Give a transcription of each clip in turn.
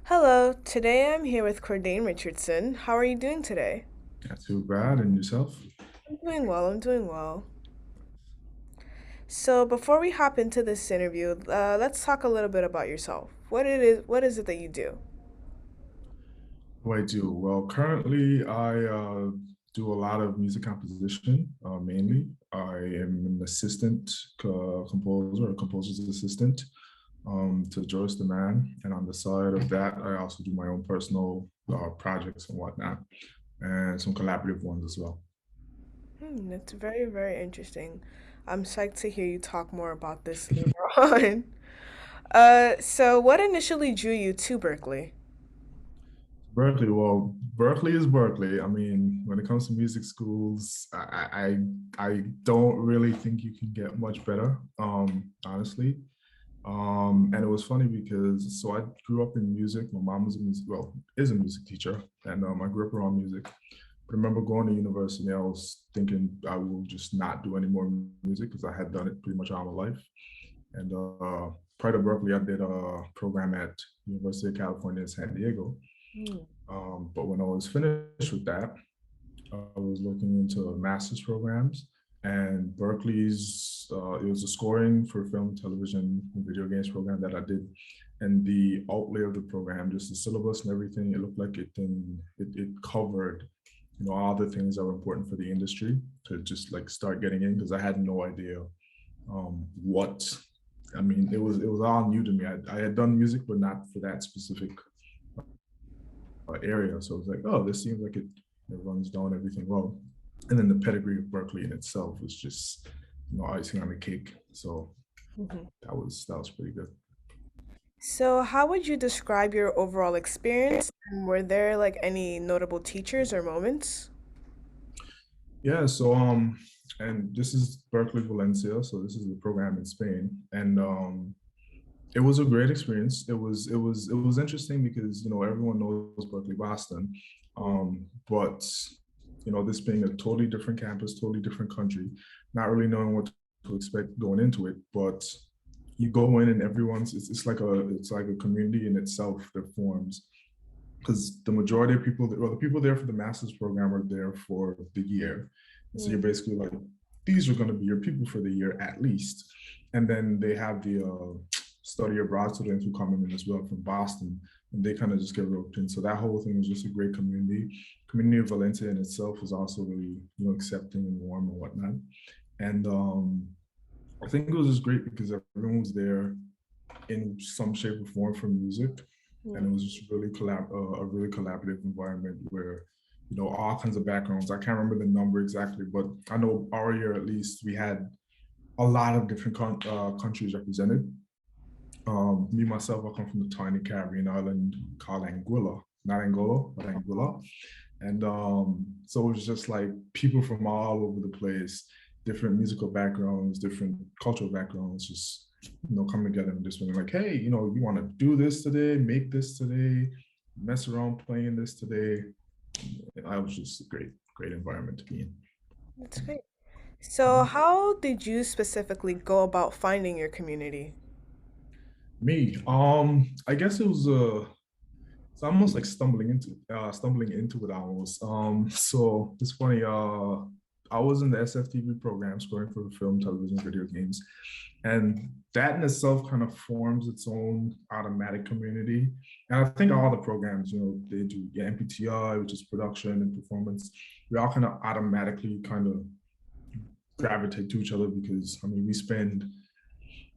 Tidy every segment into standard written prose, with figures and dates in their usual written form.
Hello, today I'm here with Cordane Richardson. How are you doing today? Not too bad. And yourself? I'm doing well. So before we hop into this interview, let's talk a little bit about yourself. What is it that you do? What I do? Well, currently I do a lot of music composition, mainly. I am an assistant composer, a composer's assistant to Joyce the Man. And on the side of that, I also do my own personal projects and whatnot, and some collaborative ones as well. That's very, very interesting. I'm psyched to hear you talk more about this later on. So what initially drew you to Berkeley? Berklee, well, Berklee is Berklee. I mean, when it comes to music schools, I don't really think you can get much better, honestly. And it was funny because so I grew up in music. My mom was a music, well, is a music teacher, and I grew up around music. But I remember going to university, I was thinking I will just not do any more music because I had done it pretty much all my life. And prior to Berkeley, I did a program at University of California in San Diego. Hmm. But when I was finished with that, I was looking into master's programs, and Berkeley's it was a scoring for film, television, and video games program that I did, and the outlay of the program, just the syllabus and everything, it looked like it covered all the things that were important for the industry to just like start getting in because I had no idea what. I mean, it was all new to me. I had done music, but not for that specific area. So it's like, oh, this seems like it runs down everything well. And then the pedigree of Berklee in itself was just icing on the cake. So Mhm. that was pretty good. So how would you describe your overall experience? And were there like any notable teachers or moments? Yeah. So and this is Berkeley Valencia. So this is the program in Spain, and it was a great experience. It was interesting because everyone knows Berkeley Boston, but this being a totally different campus, totally different country, not really knowing what to expect going into it, but you go in and everyone's it's like a community in itself that forms because the majority of people, well, the people there for the master's program are there for the year. And so you're Mm. basically like, these are going to be your people for the year at least. And then they have the study abroad students who come in as well from Boston, and they kind of just get roped in. So that whole thing was just a great community. Community of Valencia in itself is also really accepting and warm and whatnot. And I think it was just great because everyone was there in some shape or form for music, and it Mm. was just really a really collaborative environment where all kinds of backgrounds. I can't remember the number exactly, but I know our year at least we had a lot of different countries represented. Me myself, I come from the tiny Caribbean island called Anguilla, not Angola, but Anguilla, and so it was just like people from all over the place, different musical backgrounds, different cultural backgrounds, just come together and just being like, hey, you want to do this today, make this today, mess around playing this today. I was just a great environment to be in. That's great. So, how did you specifically go about finding your community? Me, I guess it's almost like stumbling into it almost. So it's funny. I was in the SFTV program, scoring for film, television, video games, and that in itself kind of forms its own automatic community. And I think all the programs, they do MPTI, which is production and performance. We all kind of automatically kind of gravitate to each other because I mean we spend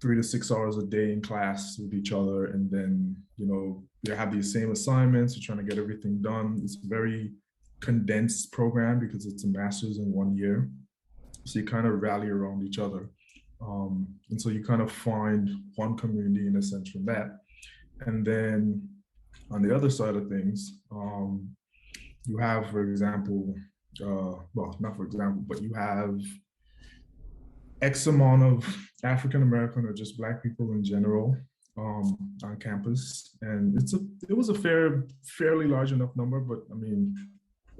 3 to 6 hours a day in class with each other, and then they have these same assignments. You're trying to get everything done. It's a very condensed program because it's a master's in 1 year, so you kind of rally around each other, and so you kind of find one community in a sense from that. And then on the other side of things, you have, for example, well, not for example, but you have X amount of African American or just Black people in general on campus, and it was a fairly large enough number. But I mean,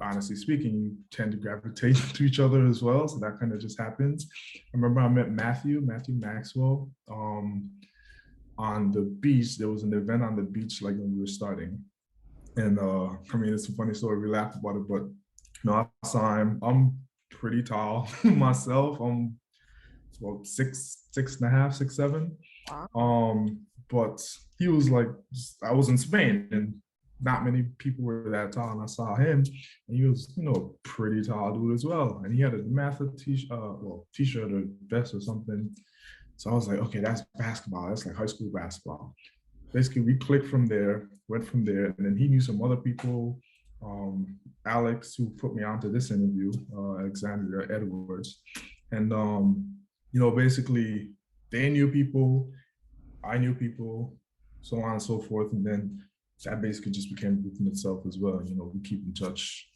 honestly speaking, you tend to gravitate to each other as well, so that kind of just happens. I remember I met Matthew Maxwell on the beach. There was an event on the beach like when we were starting. And I mean, it's a funny story. We laughed about it, but I saw him. I'm pretty tall myself. I'm well, six and a half, 6'7". Wow. But he was like, I was in Spain and not many people were that tall. And I saw him and he was, pretty tall dude as well. And he had a massive t-shirt or vest or something. So I was like, okay, that's basketball. That's like high school basketball. Basically, we clicked from there, went from there. And then he knew some other people. Alex, who put me onto this interview, Alexandria Edwards. And, basically they knew people, I knew people, so on and so forth. And then that basically just became a group in itself as well. We keep in touch,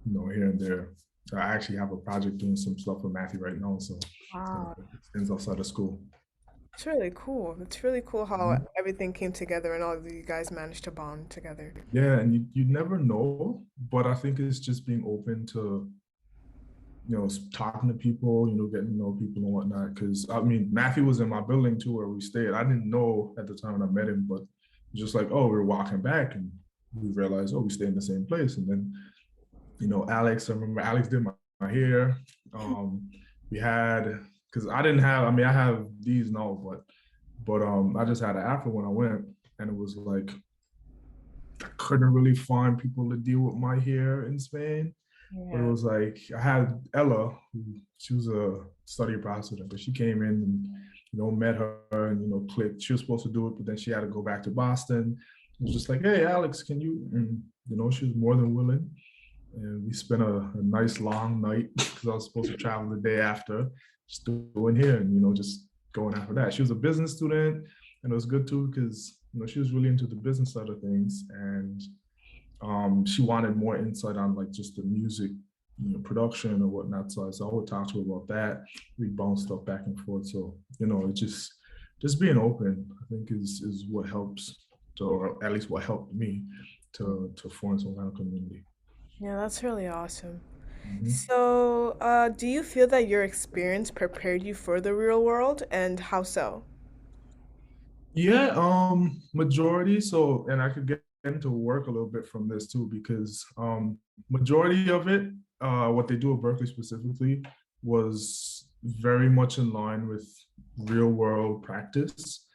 here and there. I actually have a project doing some stuff with Matthew right now, so Wow. it extends outside of school. It's really cool. It's really cool how Mhm. everything came together and all of you guys managed to bond together. Yeah, and you never know, but I think it's just being open to talking to people, getting to know people and whatnot. Because I mean, Matthew was in my building too, where we stayed. I didn't know at the time when I met him, but just like, oh, we were walking back and we realized, oh, we stay in the same place. And then, Alex, I remember Alex did my hair. We had, because I didn't have, I mean, I have these now, but I just had an afro when I went, and it was like I couldn't really find people to deal with my hair in Spain. But it Yeah. was like I had Ella, who she was a study abroad student, but she came in and met her and clicked. She was supposed to do it, but then she had to go back to Boston. It was just like, hey, Alex, can you? And she was more than willing. And we spent a nice long night because I was supposed to travel the day after, just doing here and just going after that. She was a business student, and it was good too because she was really into the business side of things, and she wanted more insight on like just the music, production or whatnot. So I would talk to her about that. We bounce stuff back and forth. So it just being open, I think is what helps to, or at least what helped me to form some kind of community. Yeah, that's really awesome. Mhm. So, do you feel that your experience prepared you for the real world, and how so? Yeah, majority. So, and I could get into work a little bit from this too, because majority of it, what they do at Berklee specifically, was very much in line with real world practice.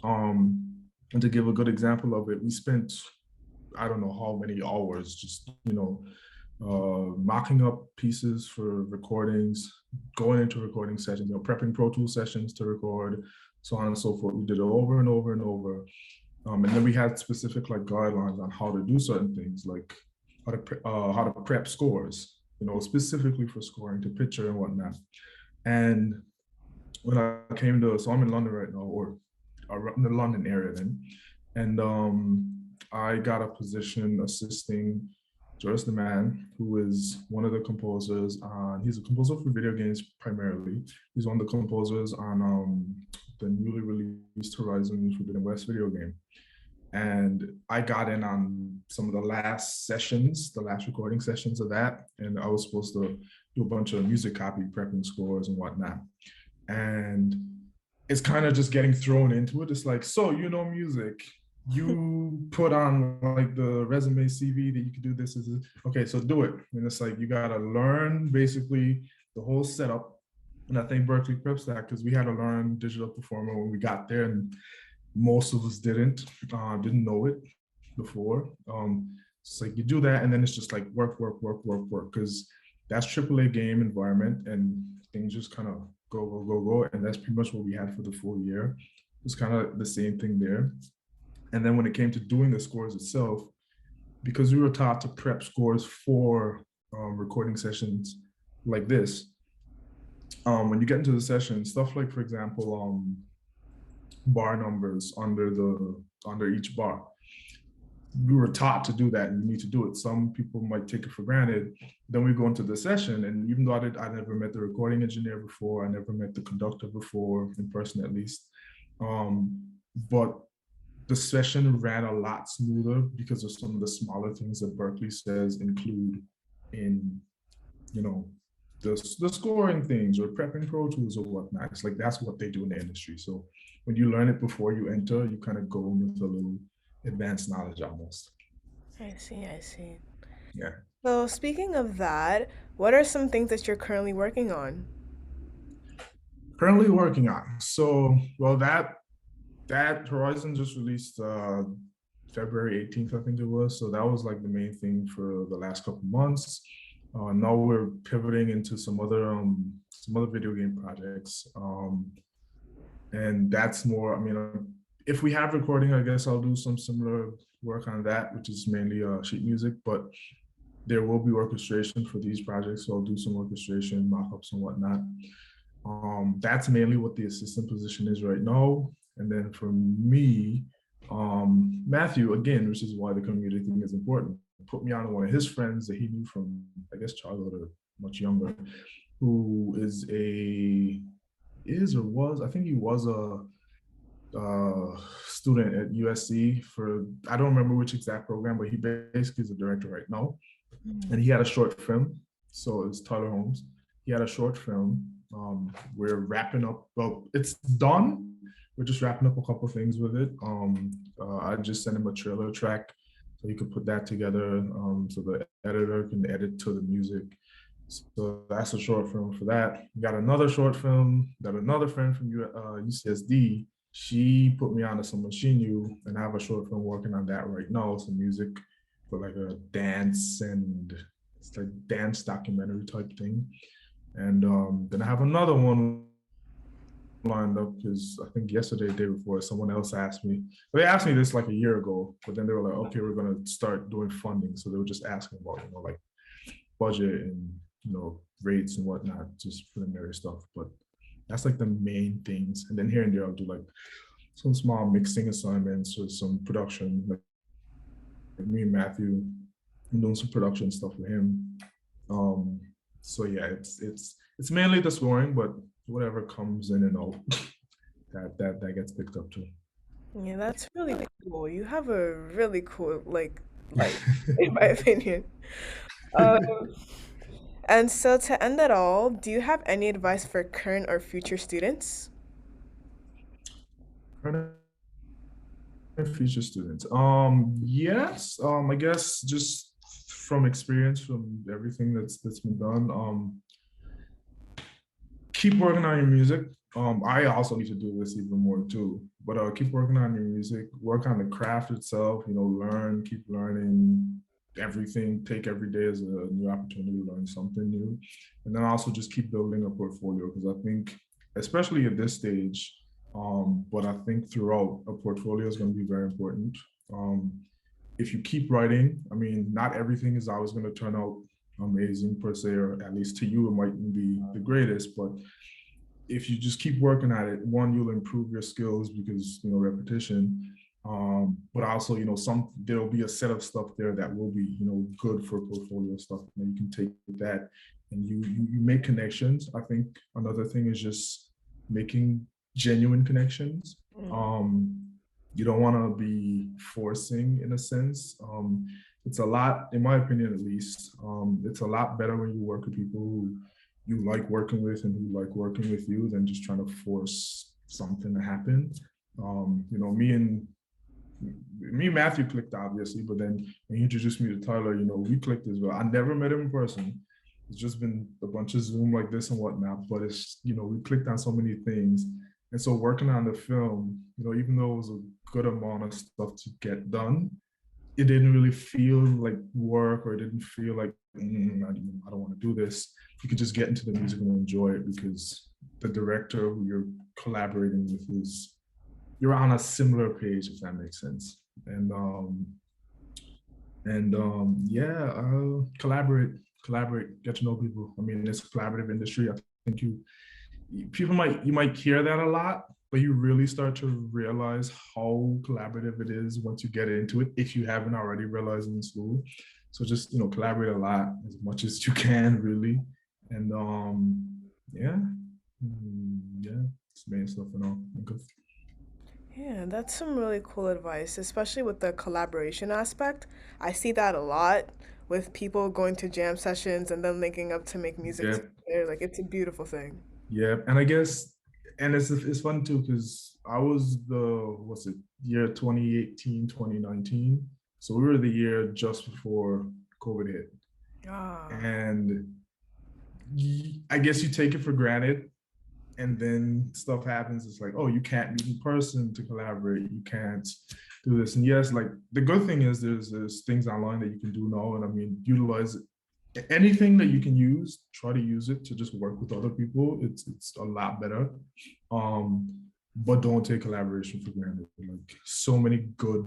And to give a good example of it, we spent I don't know how many hours just mocking up pieces for recordings, going into recording sessions, prepping Pro Tool sessions to record, so on and so forth. We did it over and over and over. And then we had specific like guidelines on how to do certain things, like how to prep scores, specifically for scoring to picture and whatnot. And when I came to, so I'm in London right now, or in the London area then, and I got a position assisting Joyce the Man, who is one of the composers on, he's a composer for video games primarily. He's one of the composers on the newly released Horizon Forbidden West video game. And I got in on some of the last sessions, the last recording sessions of that. And I was supposed to do a bunch of music copy, prepping scores and whatnot. And it's kind of just getting thrown into it. It's like, so music, you put on like the resume CV that you could do this. Okay, so do it. And it's like you gotta learn basically the whole setup. And I think Berklee preps that because we had to learn digital performer when we got there, and most of us didn't know it before. It's like you do that, and then it's just like work, work, work, work, work, because that's AAA game environment, and things just kind of go, go, go, go, and that's pretty much what we had for the full year. It's kind of the same thing there. And then when it came to doing the scores itself, because we were taught to prep scores for recording sessions like this, when you get into the session, stuff like, for example, bar numbers under each bar, we were taught to do that and you need to do it. Some people might take it for granted. Then we go into the session, and even though I never met the recording engineer before, I never met the conductor before, in person at least. But the session ran a lot smoother because of some of the smaller things that Berklee says include in, you know, the scoring things or prepping Pro Tools or whatnot. It's like that's what they do in the industry. So when you learn it before you enter, you kind of go in with a little advanced knowledge almost. I see, I see. Yeah. So, speaking of that, what are some things that you're currently working on? Currently working on. So well that Horizon just released February 18th, I think it was. So that was like the main thing for the last couple months. Now we're pivoting into some other video game projects. And that's more, I mean, if we have recording, I guess I'll do some similar work on that, which is mainly sheet music, but there will be orchestration for these projects. So I'll do some orchestration, mock-ups and whatnot. That's mainly what the assistant position is right now. And then for me, Matthew, again, which is why the community thing is important, put me on to one of his friends that he knew from, I guess, childhood or much younger, who is or was, I think he was a student at USC for, I don't remember which exact program, but he basically is a director right now. And he had a short film. So it's Tyler Holmes. He had a short film. We're wrapping up, well, it's done. We're just wrapping up a couple things with it. I just sent him a trailer track so he could put that together, so the editor can edit to the music. So that's a short film for that. We got another short film that another friend from UCSD, she put me onto some machine U, and I have a short film working on that right now. Some music for like a dance and it's like dance documentary type thing. And then I have another one lined up because I think yesterday, the day before, someone else asked me. They asked me this like a year ago, but then they were like, "Okay, we're gonna start doing funding." So they were just asking about like budget and rates and whatnot, just preliminary stuff. But that's like the main things. And then here and there, I'll do like some small mixing assignments or some production. Like me and Matthew, I'm doing some production stuff with him. So yeah, it's mainly the scoring, but whatever comes in and out, that gets picked up too. Yeah, that's really cool. You have a really cool life, in my opinion. Um, and so to end it all, do you have any advice for current or future students? Current future students. Yes. I guess just from experience, from everything that's been done. Keep working on your music. I also need to do this even more too. But keep working on your music. Work on the craft itself. Learn, keep learning everything. Take every day as a new opportunity to learn something new, and then also just keep building a portfolio because I think, especially at this stage, but I think throughout a portfolio is going to be very important. If you keep writing, I mean, not everything is always going to turn out amazing per se, or at least to you, it might be the greatest. But if you just keep working at it, one, you'll improve your skills because repetition. But also, there'll be a set of stuff there that will be, good for portfolio stuff. And you can take that and you make connections. I think another thing is just making genuine connections. You don't want to be forcing in a sense. It's a lot, in my opinion, at least, it's a lot better when you work with people who you like working with and who like working with you than just trying to force something to happen. Me and Matthew clicked obviously, but then when he introduced me to Tyler, we clicked as well. I never met him in person. It's just been a bunch of Zoom like this and whatnot, but it's, we clicked on so many things. And so working on the film, even though it was a good amount of stuff to get done, it didn't really feel like work, or it didn't feel like I don't want to do this. You could just get into the music and enjoy it because the director who you're collaborating with you're on a similar page, if that makes sense. Yeah, collaborate, get to know people. I mean, it's a collaborative industry. I think you might hear that a lot, but you really start to realize how collaborative it is once you get into it, if you haven't already realized in school. So just collaborate a lot as much as you can, really. And yeah, yeah, it's main stuff and all. Yeah, that's some really cool advice, especially with the collaboration aspect. I see that a lot with people going to jam sessions and then linking up to make music Yeah, together. Like, it's a beautiful thing. yeah, and I guess, and it's fun too because I was the what's it year 2018, 2019. So we were the year just before COVID hit, Ah, and I guess you take it for granted, and then stuff happens. It's like, oh, you can't meet in person to collaborate. You can't do this. And yes, like the good thing is there's things online that you can do now, and I mean utilize it. Anything that you can use, try to use it to just work with other people. It's a lot better. But don't take collaboration for granted. Like so many good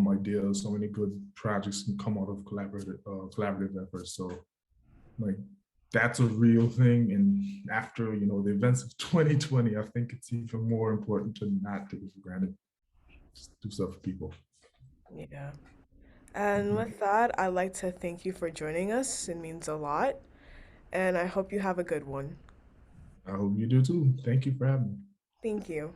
ideas, so many good projects can come out of collaborative efforts. So like that's a real thing. And after the events of 2020, I think it's even more important to not take it for granted. Just do stuff for people. yeah. And Mhm. with that, I'd like to thank you for joining us. It means a lot. And I hope you have a good one. I hope you do too. Thank you for having me. Thank you.